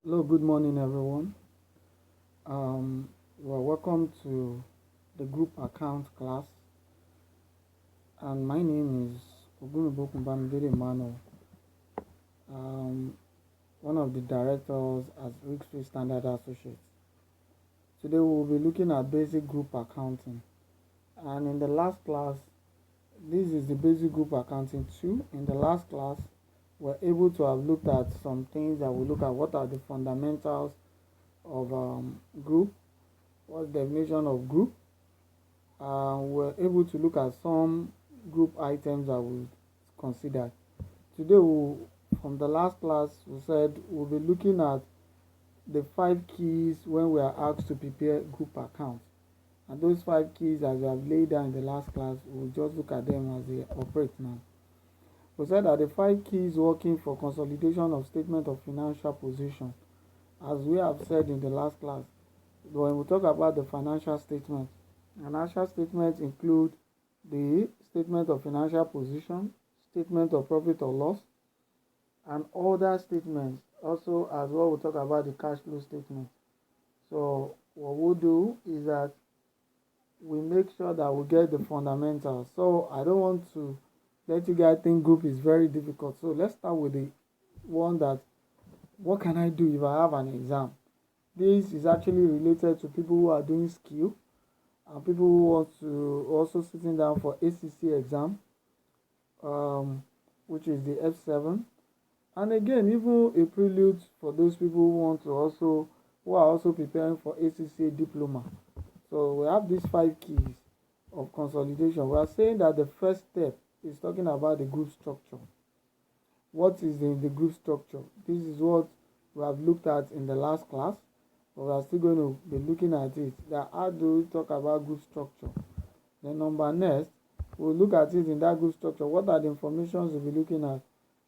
Hello, good morning, everyone. Welcome to the group account class, and my name is Ogunribokunbamidele Emmanuel, um, one of the directors at Rick's Standard Associates. Today, we will be looking at basic group accounting, and in the last class, this is the basic group accounting 2. In the last class, we're able to have looked at some things that we look at what are the fundamentals of group, what's the definition of group. We're able to look at some group items that we considered. Today, from the last class, we said we'll be looking at the 5 keys when we are asked to prepare group accounts. And those 5 keys, as we have laid down in the last class, we'll just look at them as they operate now. We said that the 5 keys working for consolidation of statement of financial position, as we have said in the last class, when we talk about the financial statement, financial statements include the statement of financial position, statement of profit or loss, and other statements. Also, as well, we'll talk about the cash flow statement. So, what we'll do is that we make sure that we get the fundamentals. So, I don't want to let you guys think group is very difficult. So, let's start with the one that what can I do if I have an exam? This is actually related to people who are doing skill and people who want to also sitting down for ACC exam, which is the F7. And again, even a prelude for those people who are also preparing for ACC diploma. So we have these 5 keys of consolidation. We are saying that the first step is talking about the group structure. What is the group structure? This is what we have looked at in the last class, but we are still going to be looking at it. That how do we talk about group structure? Then number next, we'll look at it in that group structure. What are the informations we'll be looking at?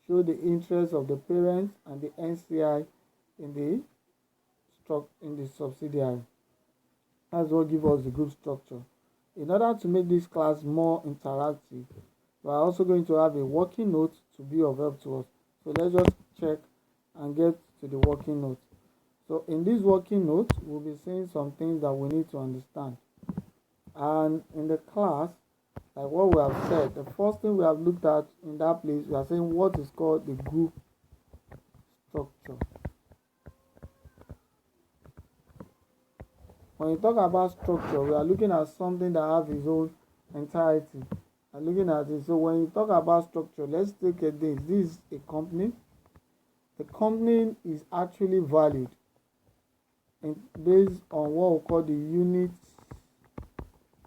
Show the interest of the parents and the NCI in the subsidiary. That's what gives us the group structure. In order to make this class more interactive, we are also going to have a working note to be of help to us. So let's just check and get to the working note. So in this working note, we'll be saying some things that we need to understand. And in the class, like what we have said, the first thing we have looked at in that place, we are saying what is called the group structure. When you talk about structure, we are looking at something that has its own entirety. And looking at it, so when you talk about structure, let's take a this. This is a company. The company is actually valued based on what we call the units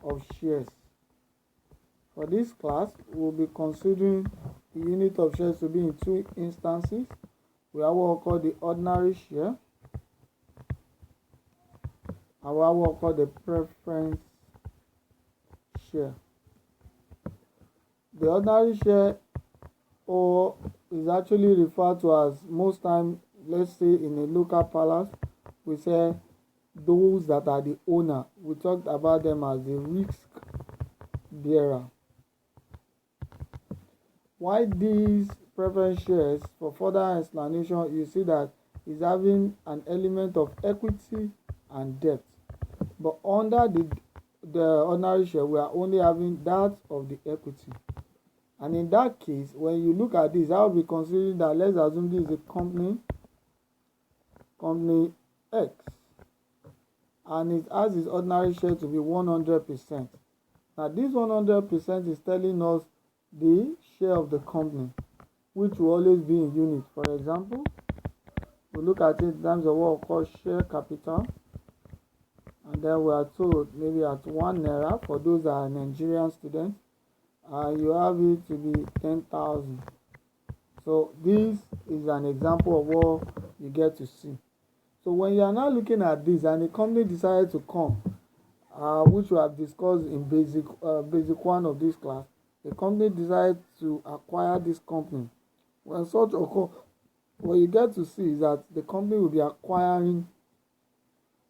of shares. For this class, we'll be considering the unit of shares to be in 2 instances. We have what we call the ordinary share and what we call the preference share. The ordinary share is actually referred to as, most time, let's say in a local palace, we say those that are the owner. We talked about them as the risk bearer. Why these preference shares? For further explanation, you see that is having an element of equity and debt. But under the ordinary share, we are only having that of the equity. And in that case, when you look at this, I will be considering that, let's assume this is a company X, and it has its ordinary share to be 100%. Now this 100% is telling us the share of the company, which will always be in unit. For example, we look at it in terms of what we call share capital, and then we are told maybe at 1 naira for those that are Nigerian students, you have it to be 10,000. So this is an example of what you get to see. So when you are now looking at this and the company decided to come, which we have discussed in basic 1 of this class, the company decided to acquire this company. When such occur, what you get to see is that the company will be acquiring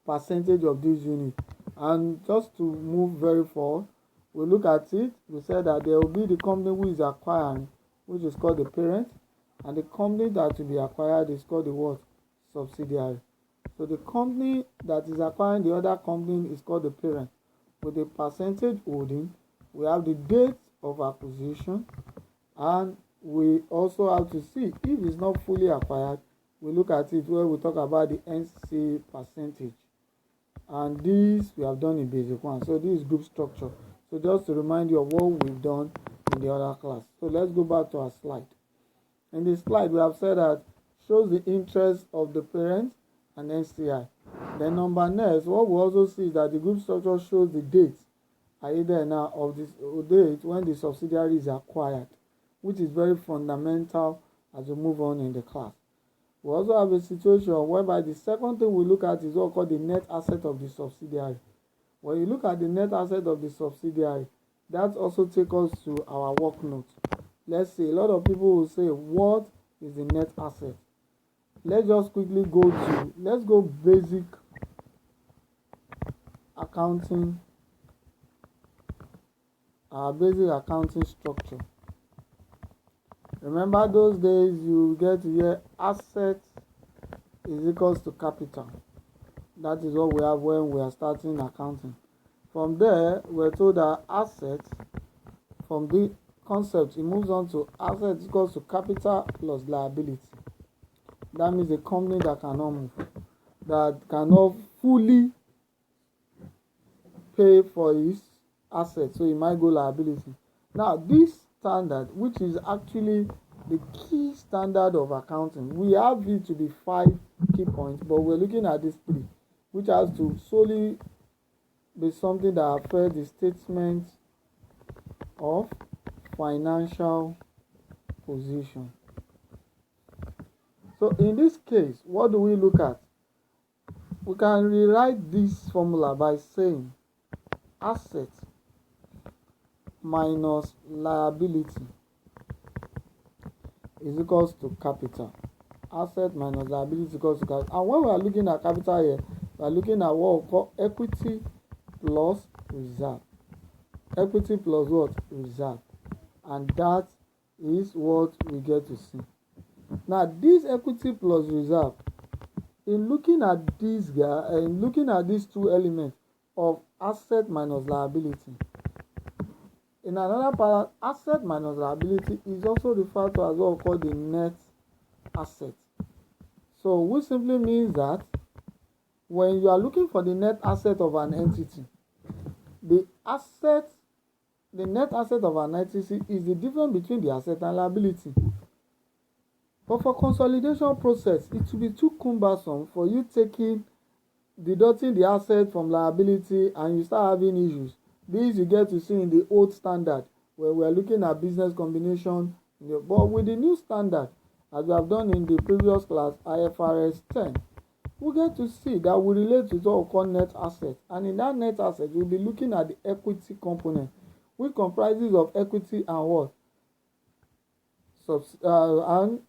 percentage of this unit. And just to move very forward, we look at it, we said that there will be the company who is acquiring, which is called the parent, and the company that will be acquired is called the what? subsidiary. So the company that is acquiring the other company is called the parent. With the percentage holding, we have the date of acquisition, and we also have to see if it's not fully acquired. We look at it where we talk about the NC percentage, and this we have done in basic one. So this is group structure. So just to remind you of what we've done in the other class. So let's go back to our slide. In this slide we have said that shows the interest of the parent and NCI. Then number next, what we also see is that the group structure shows the date either now of this date when the subsidiary is acquired, which is very fundamental as we move on in the class. We also have a situation whereby the second thing we look at is what called the net asset of the subsidiary. When you look at the net asset of the subsidiary, that also takes us to our work note. Let's say a lot of people will say, what is the net asset? Let's just quickly let's go basic accounting, our basic accounting structure. Remember those days you get to hear asset is equals to capital. That is what we have when we are starting accounting. From there, we're told that assets, from the concept, it moves on to asset equals to capital plus liability. That means a company that cannot move, that cannot fully pay for its assets, so it might go liability. Now, this standard, which is actually the key standard of accounting, we have it to be 5 key points, but we're looking at these 3, which has to solely be something that affects the statement of financial position. So in this case, what do we look at? We can rewrite this formula by saying asset minus liability is equals to capital. Asset minus liability is equals to capital. And when we are looking at capital here, we are looking at what we call equity plus reserve. Equity plus what? Reserve. And that is what we get to see. Now, this equity plus reserve, in looking at this guy, in looking at these 2 elements of asset minus liability, in another part, asset minus liability is also referred to as what we call the net asset. So, which simply means that when you are looking for the net asset of an entity, the net asset of an entity is the difference between the asset and liability. But for consolidation process, it will be too cumbersome for you deducting the asset from liability, and you start having issues. These you get to see in the old standard where we are looking at business combination. But with the new standard, as we have done in the previous class, IFRS 10, we get to see that we relate to what we call net asset. And in that net asset, we'll be looking at the equity component, which comprises of equity and what? And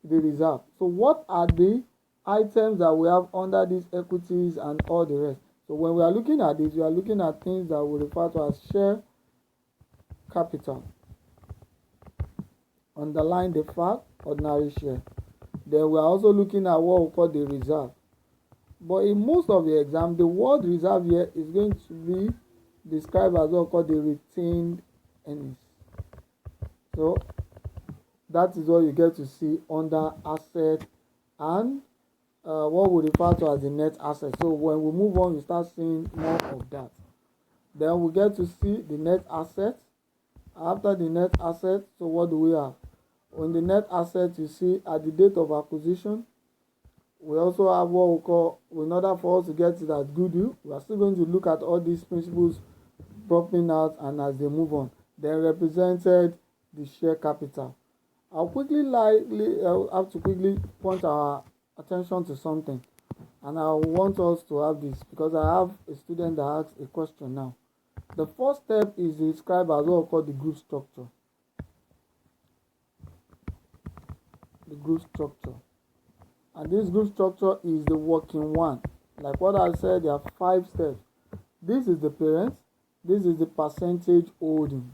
the reserve. So what are the items that we have under these equities and all the rest? So when we are looking at this, we are looking at things that we refer to as share capital. Underline the fact, ordinary share. Then we are also looking at what we call the reserve. But in most of the exam, the word reserve here is going to be described as what we call the retained earnings. So that is what you get to see under asset and what we refer to as the net asset. So when we move on, you start seeing more of that. Then we get to see the net asset. After the net asset, so what do we have? On the net asset, you see at the date of acquisition, we also have what we call, in order for us to get to that goodwill, we are still going to look at all these principles popping out, and as they move on, they represented the share capital. I'll have to quickly point our attention to something, and I want us to have this because I have a student that asks a question now. The first step is described as what we call the group structure. The group structure. And this group structure is the working one. Like what I said, there are 5 steps. This is the parent, this is the percentage holding,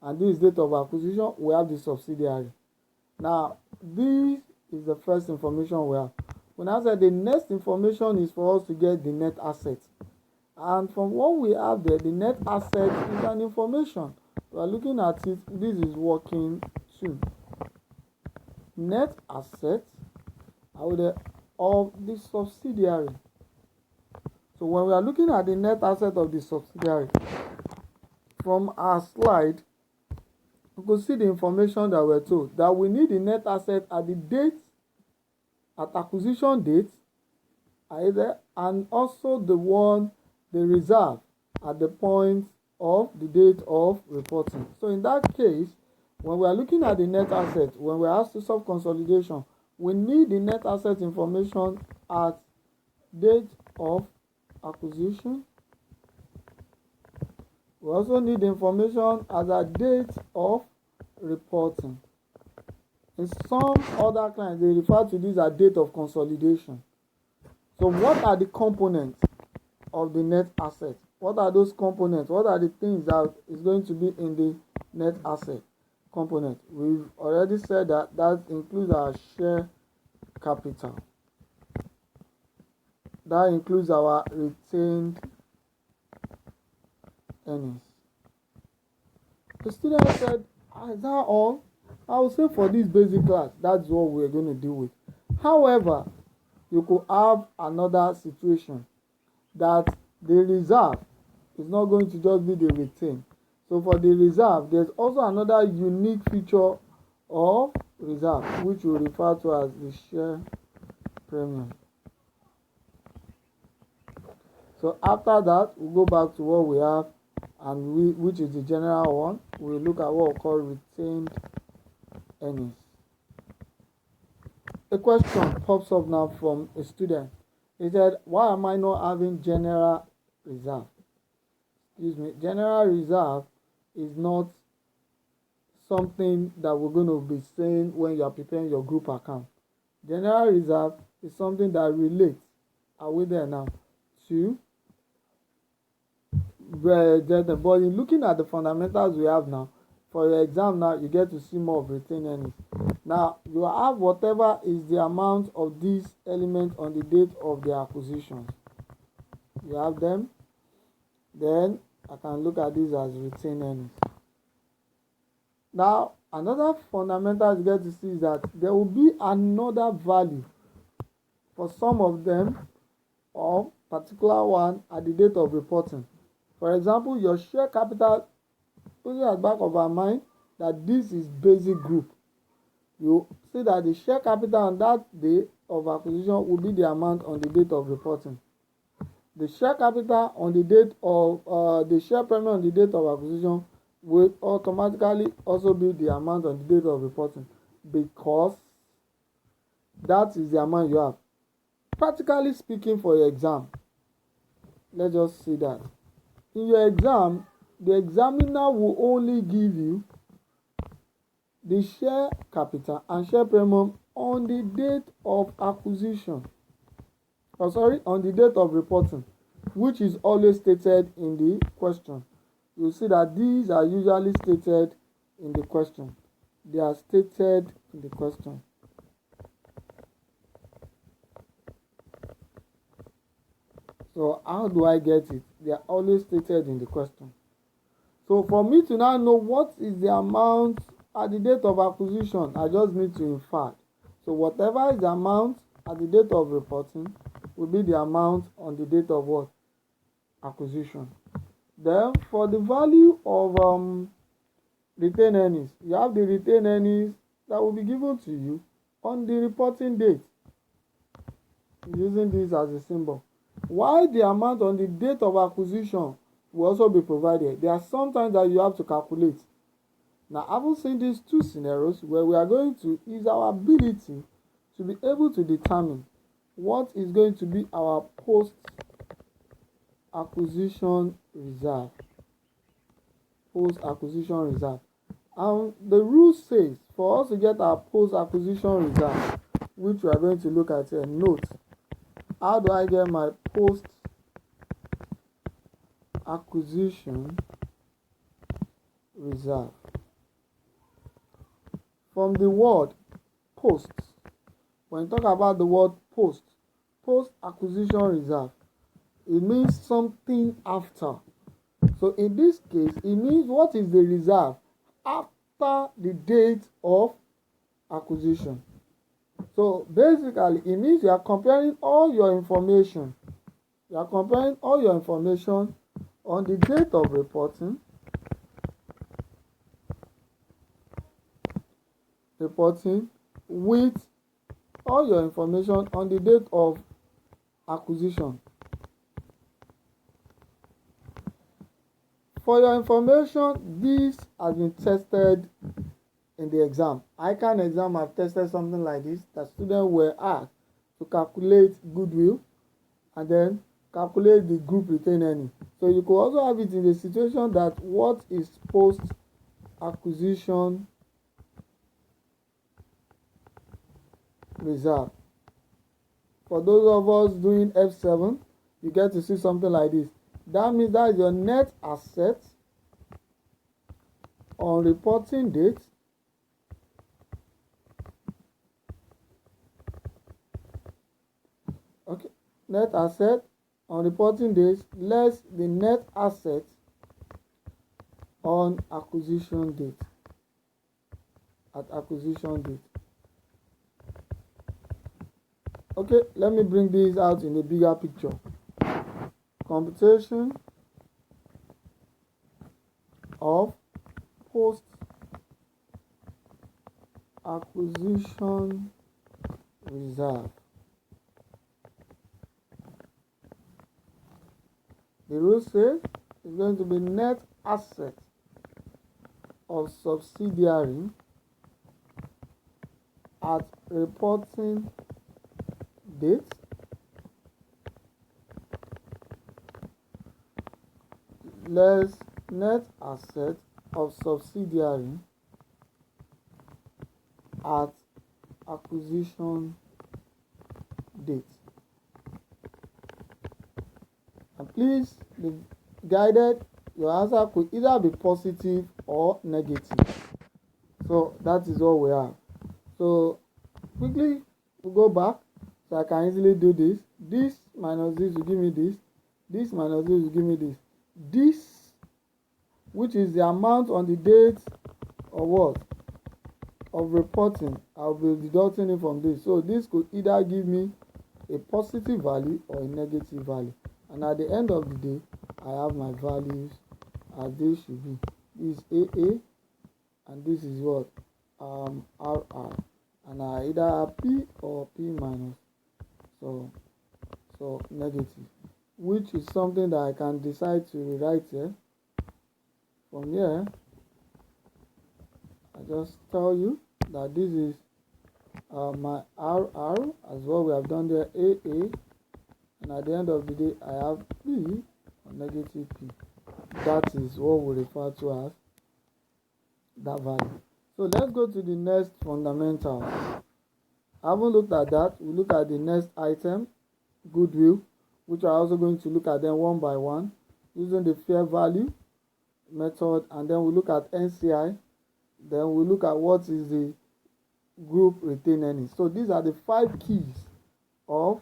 and this is date of acquisition. We have the subsidiary. Now, this is the first information we have. we now said the next information is for us to get the net asset. And from what we have there, the net asset is an information. We are looking at it. This is working 2. Net asset of the subsidiary. So when we are looking at the net asset of the subsidiary, from our slide, you could see the information that we're told that we need the net asset at the date, at acquisition date, either, and also the reserve at the point of the date of reporting. So in that case, when we are looking at the net asset, when we are asked to solve consolidation, we need the net asset information at date of acquisition. We also need the information at the date of reporting. In some other clients, they refer to this as date of consolidation. So what are the components of the net asset? What are those components? What are the things that is going to be in the net asset component? We've already said that includes our share capital. That includes our retained earnings. The student said, is that all? I will say for this basic class, that's what we're going to deal with. However, you could have another situation that the reserve is not going to just be the retained. So for the reserve, there's also another unique feature of reserve, which we refer to as the share premium. So after that, we'll go back to what we have, and which is the general one. We'll look at what we call retained earnings. A question pops up now from a student. He said, why am I not having general reserve? Excuse me, general reserve is not something that we're going to be saying when you are preparing your group account. General reserve is something that relates, are we there now, to but in looking at the fundamentals we have now, for your exam now, you get to see more of retained earnings. Now, you have whatever is the amount of these elements on the date of the acquisition. You have them. Then I can look at this as retained earnings. Now, another fundamental you get to see is that there will be another value for some of them, or particular one at the date of reporting. For example, your share capital, put it at the back of our mind that this is basic group. You see that the share capital on that day of acquisition will be the amount on the date of reporting. The share capital on the date of the share premium on the date of acquisition will automatically also be the amount on the date of reporting, because that is the amount you have. Practically speaking, for your exam, let's just see that. In your exam, the examiner will only give you the share capital and share premium on the date of acquisition. On the date of reporting, which is always stated in the question. You see that these are usually stated in the question. They are stated in the question. So how do I get it? They are always stated in the question. So for me to now know what is the amount at the date of acquisition, I just need to infer. So whatever is the amount at the date of reporting will be the amount on the date of what? Acquisition. Then for the value of retained earnings, you have the retained earnings that will be given to you on the reporting date, using this as a symbol. While the amount on the date of acquisition will also be provided, there are some times that you have to calculate. Now, having seen these two scenarios where we are going to use our ability to be able to determine what is going to be our post-acquisition reserve. Post-acquisition reserve. And the rule says for us to get our post-acquisition reserve, which we are going to look at here, note, how do I get my post-acquisition reserve? From the word post, when you talk about the word post acquisition reserve, it means something after. So in this case, it means what is the reserve after the date of acquisition. So basically, it means you are comparing all your information. You are comparing all your information on the date of reporting, with all your information on the date of acquisition. For your information, this has been tested in the exam. ICANN exam have tested something like this, that students were asked to calculate goodwill and then calculate the group retained earning. So you could also have it in the situation that what is post acquisition reserve. For those of us doing F7, you get to see something like this. That means that is your net asset on reporting date net asset on reporting days less the net asset on acquisition date at acquisition date. Okay, let me bring this out in a bigger picture. Computation of post acquisition reserve. The rule says it's going to be net asset of subsidiary at reporting date less net asset of subsidiary at acquisition date. And please be guided, your answer could either be positive or negative. So that is all we have. So quickly we'll go back so I can easily do this. This minus this will give me this. This minus this will give me this. This, which is the amount on the date of what? Of reporting, I'll be deducting it from this. So this could either give me a positive value or a negative value. And at the end of the day, I have my values as they should be. This is AA and this is what? RR. And I either have P or P minus. So negative. Which is something that I can decide to rewrite here. From here, I just tell you that this is my RR as well. We have done there AA. And at the end of the day, I have P or negative P. That is what we refer to as that value. So let's go to the next fundamental. I haven't looked at that. We look at the next item, goodwill, which we are also going to look at them one by one using the fair value method, and then we look at NCI. Then we look at what is the group retained earnings. So these are the 5 keys of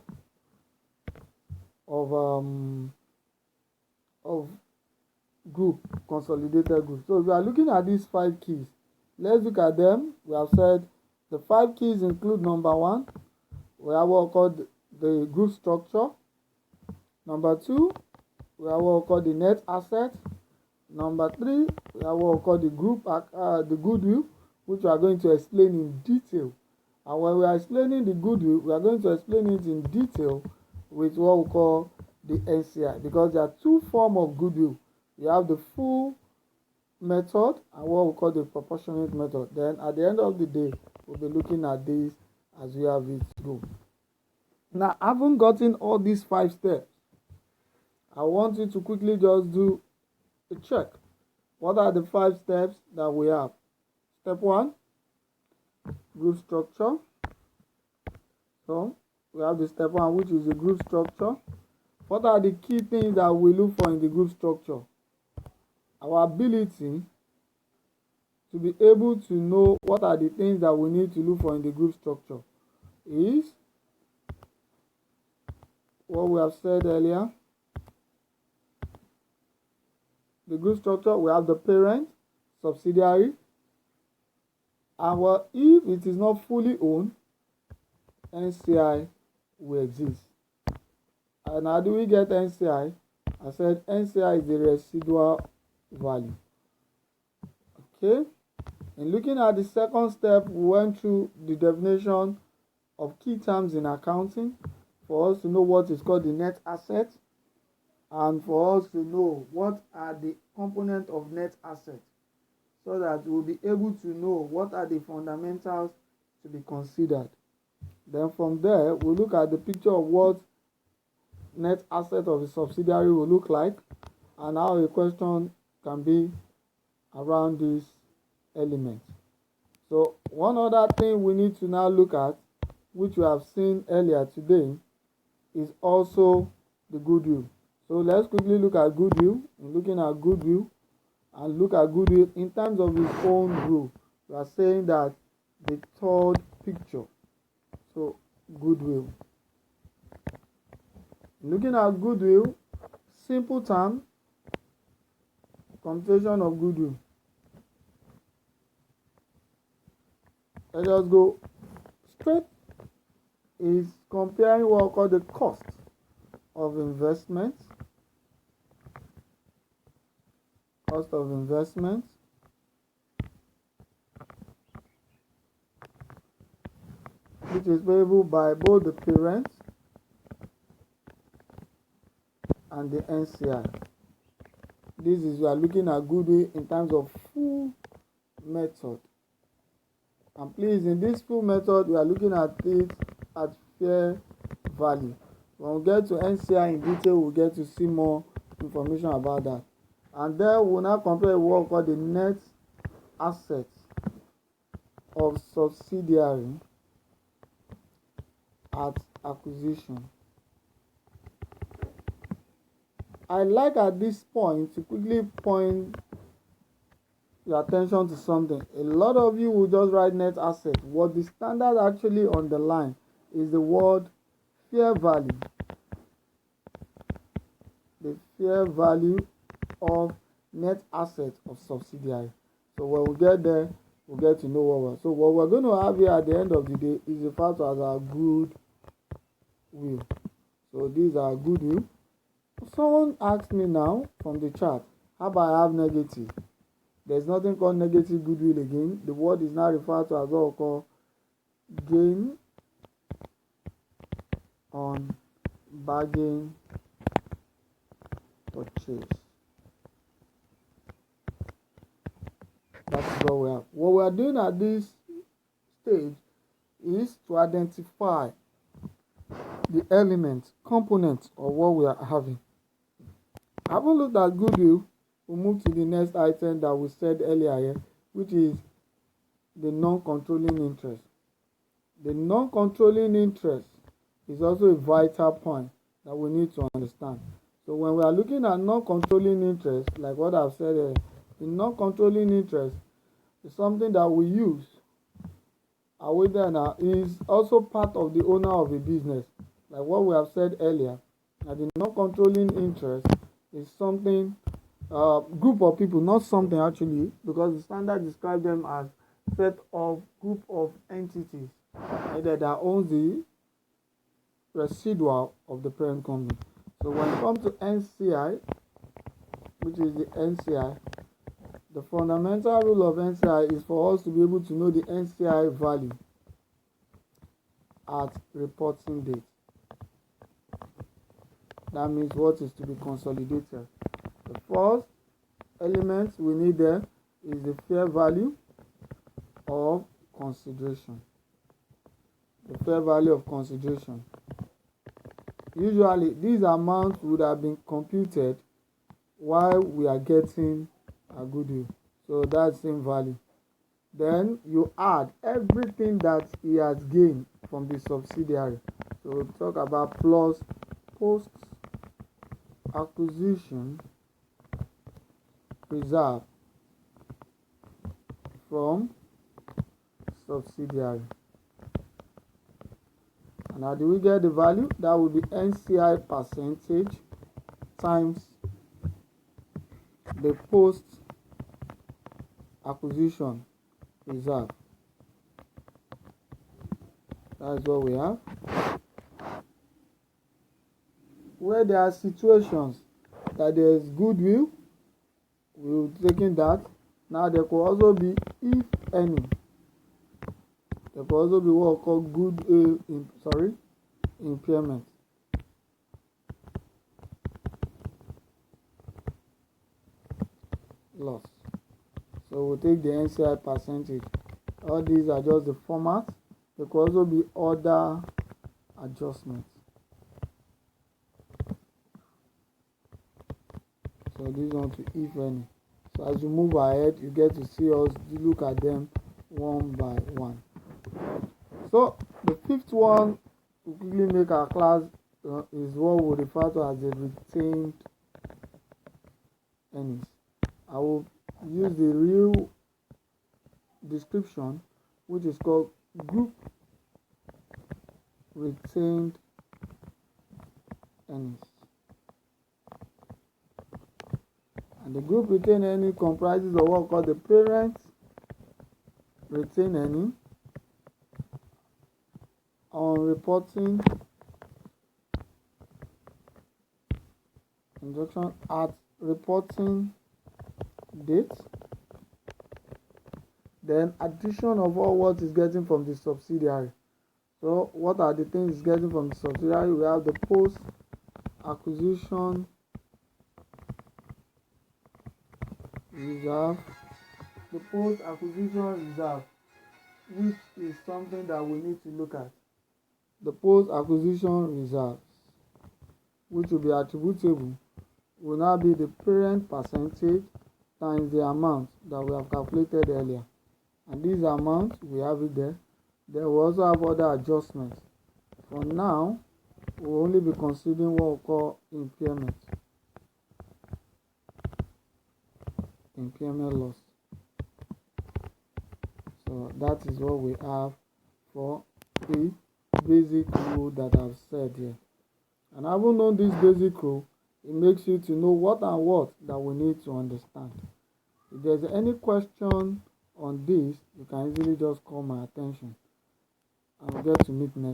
group, consolidated group. So we are looking at these 5 keys. Let's look at them. We have said the 5 keys include: number 1, we have what we call the group structure. Number 2, we have what we call the net asset. Number 3, we have what we call the group the goodwill, which we are going to explain in detail. And when we are explaining the goodwill, we are going to explain it in detail with what we call the NCI, because there are 2 forms of goodwill. You have the full method and what we call the proportionate method. Then at the end of the day, we'll be looking at this as we have it go. Now, having gotten all these 5 steps, I want you to quickly just do a check. What are the 5 steps that we have? Step 1, group structure. So we have the step 1, which is the group structure. What are the key things that we look for in the group structure? Our ability to be able to know what are the things that we need to look for in the group structure. is what we have said earlier. The group structure, we have the parent, subsidiary, and well, if it is not fully owned, NCI will exist. And how do we get NCI? I said NCI is the residual value. Okay. In looking at the second step, we went through the definition of key terms in accounting for us to know what is called the net asset, and for us to know what are the components of net asset, so that we'll be able to know what are the fundamentals to be considered. Then from there, we'll look at the picture of what net asset of a subsidiary will look like and how a question can be around this element. So one other thing we need to now look at, which we have seen earlier today, is also the goodwill. So let's quickly look at goodwill. In looking at goodwill, and look at goodwill in terms of its own rule. We are saying that the third picture. So goodwill. Looking at goodwill, simple term, computation of goodwill. Let us go straight. Is comparing what we call the cost of investment. Cost of investment which is payable by both the parent and the NCI. This is, we are looking at goodwill in terms of full method. And please, in this full method, we are looking at it at fair value. When we get to NCI in detail, we'll get to see more information about that. And then we'll now compare what we call the net assets of subsidiary at acquisition. I like at this point to quickly point your attention to something. A lot of you will just write net asset. What the standard actually underline is the word fair value. The fair value of net assets of subsidiary. So when we get there, we'll get to know what we're. So what we're going to have here at the end of the day is referred to as our goodwill. So these are goodwill. Someone asked me now from the chat, how about I have negative? There's nothing called negative goodwill again. The word is now referred to as what we call gain on bargain purchase. That's what we have. What we are doing at this stage is to identify the elements, components of what we are having. Having looked at goodwill, we'll move to the next item that we said earlier here, which is the non-controlling interest. The non-controlling interest is also a vital point that we need to understand. So when we are looking at non-controlling interest, like what I've said earlier, the non-controlling interest is something that we use. Are we there now? Is also part of the owner of a business. Like what we have said earlier, that the non-controlling interest is something, group of people, not something actually, because the standard describes them as set of group of entities either that owns the residual of the parent company. So when it comes to NCI, which is the NCI, the fundamental rule of NCI is for us to be able to know the NCI value at reporting date. That means what is to be consolidated. The first element we need there is the fair value of consideration. The fair value of consideration. Usually, these amounts would have been computed while we are getting a goodwill. So that's the same value. Then you add everything that he has gained from the subsidiary. So we'll talk about plus post acquisition reserve from subsidiary. And how do we get the value? That will be NCI percentage times the post acquisition reserve. That is what we have. Where there are situations that there is goodwill, we will take in that. Now there could also be, if any, there could also be what we call impairment. Loss. So we'll take the NCI percentage. All these are just the format. There could also be other adjustments. So this one to if any. So as you move ahead, you get to see us look at them one by one. So the fifth one to quickly make our class is what we refer to as the retained earnings. I will use the real description, which is called group retained earnings. And the group retained earnings comprises of what we call the parent retained earnings on reporting instruction at reporting date, then addition of all what is getting from the subsidiary. So what are the things getting from the subsidiary? We have the post acquisition reserve, which is something that we need to look at. The post acquisition reserve, which will be attributable, will now be the parent percentage times the amount that we have calculated earlier. And this amount, we have it there. Then we also have other adjustments. For now, we'll only be considering what we call impairment loss. So that is what we have for the basic rule that I've said here. And having known this basic rule, it makes you to know what and what that we need to understand. If there's any question on this, you can easily just call my attention. I'll get to meet next.